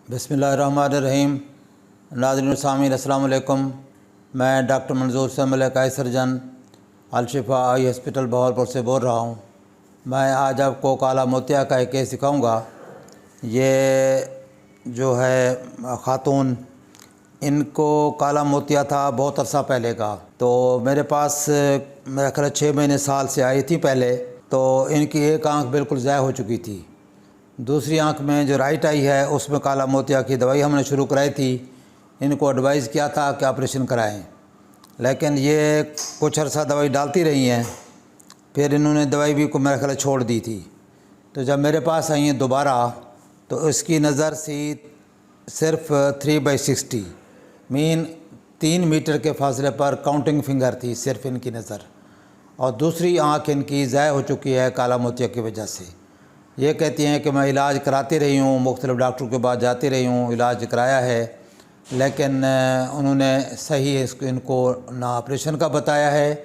बिस्मिल्लाहिर्रहमानिर्रहीम। नाज़रीन सामीन अस्सलाम वालेकुम। मैं डॉक्टर मंजूर से Malik eye surgeon Alshifa eye hospital Bahawalpur से बोल रहा हूँ। मैं आज आपको काला मोतिया का एक केस दिखाऊँगा। ये जो है ख़ातून, इनको काला मोतिया था बहुत अरसा पहले का। तो मेरे पास मेरा ख्याल 6 महीने साल से आई थी पहले। तो इनकी एक आंख बिल्कुल ज़ाय हो चुकी थी। दूसरी आंख में जो राइट आई है उसमें काला मोतिया की दवाई हमने शुरू कराई थी। इनको एडवाइस किया था कि ऑपरेशन कराएं, लेकिन ये कुछ अर्सा दवाई डालती रही हैं। फिर इन्होंने दवाई भी को मेरा ख्याल छोड़ दी थी। तो जब मेरे पास आई हैं दोबारा, तो इसकी नज़र सी सिर्फ 3/60 मीन 3 मीटर के फासले पर काउंटिंग फिंगर थी सिर्फ इनकी नज़र। और दूसरी आंख इनकी ज़ाय हो चुकी है काला मोतिया की वजह से। ये कहती हैं कि मैं इलाज कराती रही हूँ, मुख्तलिफ़ डॉक्टरों के पास जाती रही हूँ, इलाज कराया है, लेकिन उन्होंने सही इनको ना ऑपरेशन का बताया है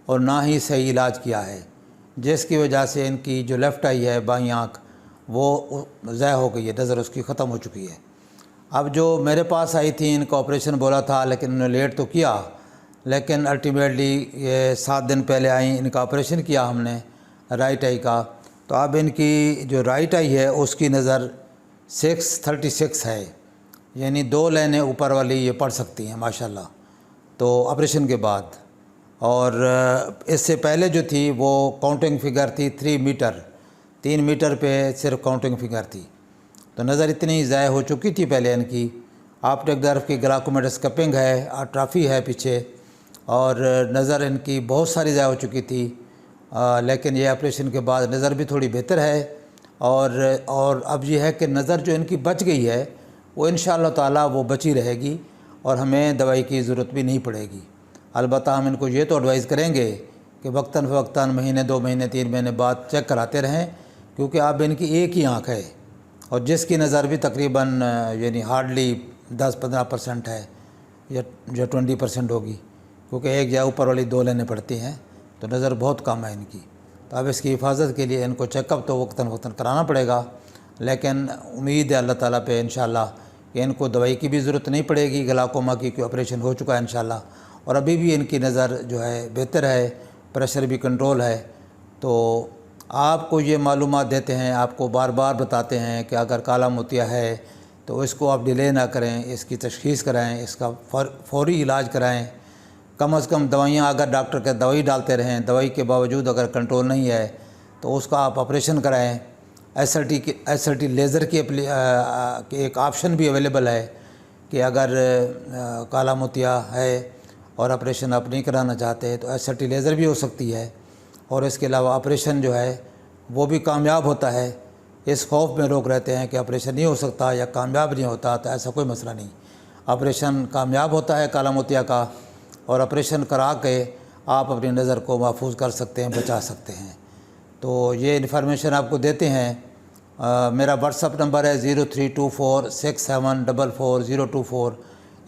और ना ही सही इलाज किया है, जिसकी वजह से इनकी जो लेफ़्ट आई है बाईं आँख वो ज़ाय हो गई है, नज़र उसकी ख़त्म हो चुकी है। अब जो मेरे पास आई थी इनका ऑपरेशन बोला था, लेकिन उन्होंने लेट तो किया, लेकिन अल्टीमेटली ये 7 दिन पहले आई, इनका ऑपरेशन किया हमने राइट आई का। तो अब इनकी जो राइट आई है उसकी नज़र 636 है, यानी 2 लाइनें ऊपर वाली ये पढ़ सकती हैं माशाल्लाह। तो ऑपरेशन के बाद, और इससे पहले जो थी वो काउंटिंग फिगर थी 3 मीटर पे सिर्फ काउंटिंग फिगर थी। तो नज़र इतनी ज़ाय हो चुकी थी पहले इनकी। ऑप्टिक नर्व की ग्लाकोमेटस कपिंग है, आट्राफी है पीछे, और नज़र इनकी बहुत सारी ज़ाय हो चुकी थी। लेकिन ये ऑपरेशन के बाद नज़र भी थोड़ी बेहतर है। और अब ये है कि नज़र जो इनकी बच गई है वो इंशाअल्लाह ताला वो बची रहेगी और हमें दवाई की ज़रूरत भी नहीं पड़ेगी। अलबत्ता हम इनको ये तो एडवाइस करेंगे कि वक्तन फ़वक्तन महीने 2 महीने 3 महीने बाद चेक कराते रहें, क्योंकि अब इनकी एक ही आँख है और जिसकी नज़र भी तकरीबन यानी हार्डली 10-15% है या 20% होगी, क्योंकि एक या ऊपर वाली 2 लाइनें पड़ती हैं, तो नज़र बहुत कम है इनकी। तो अब इसकी हिफाजत के लिए इनको चेकअप तो वक्तन कराना पड़ेगा, लेकिन उम्मीद है अल्लाह ताला पे इंशाअल्लाह कि इनको दवाई की भी ज़रूरत नहीं पड़ेगी। ग्लाकोमा की कोई ऑपरेशन हो चुका है इंशाअल्लाह, और अभी भी इनकी नज़र जो है बेहतर है, प्रेशर भी कंट्रोल है। तो आपको ये मालूमात देते हैं, आपको बार बार बताते हैं कि अगर काला मोतिया है तो इसको आप डिले ना करें, इसकी तशख़ीस कराएँ, इसका फ़ौरी इलाज कराएँ। कम से कम दवाइयाँ, अगर डॉक्टर के दवाई डालते रहें, दवाई के बावजूद अगर कंट्रोल नहीं है तो उसका आप ऑपरेशन कराएं। SLT लेज़र की एक ऑप्शन भी अवेलेबल है कि अगर काला मोतिया है और ऑपरेशन आप नहीं कराना चाहते तो SLT लेज़र भी हो सकती है, और इसके अलावा ऑपरेशन जो है वो भी कामयाब होता है। इस खौफ में लोग रहते हैं कि ऑपरेशन नहीं हो सकता या कामयाब नहीं होता, तो ऐसा कोई मसला नहीं। ऑपरेशन कामयाब होता है काला मोतिया का, और ऑपरेशन करा के आप अपनी नज़र को महफूज कर सकते हैं, बचा सकते हैं। तो ये इन्फॉर्मेशन आपको देते हैं। मेरा व्हाट्सअप नंबर है 032467444024।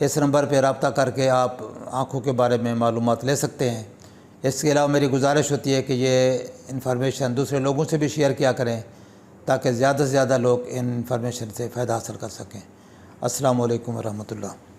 इस नंबर पर रब्ता करके आप आँखों के बारे में मालूमात ले सकते हैं। इसके अलावा मेरी गुजारिश होती है कि ये इन्फॉर्मेशन दूसरे लोगों से भी शेयर किया करें, ताकि ज़्यादा से ज़्यादा लोग इन इन्फॉर्मेशन से फ़ायदा हासिल कर सकें। अस्सलामु अलैकुम व रहमतुल्लाह।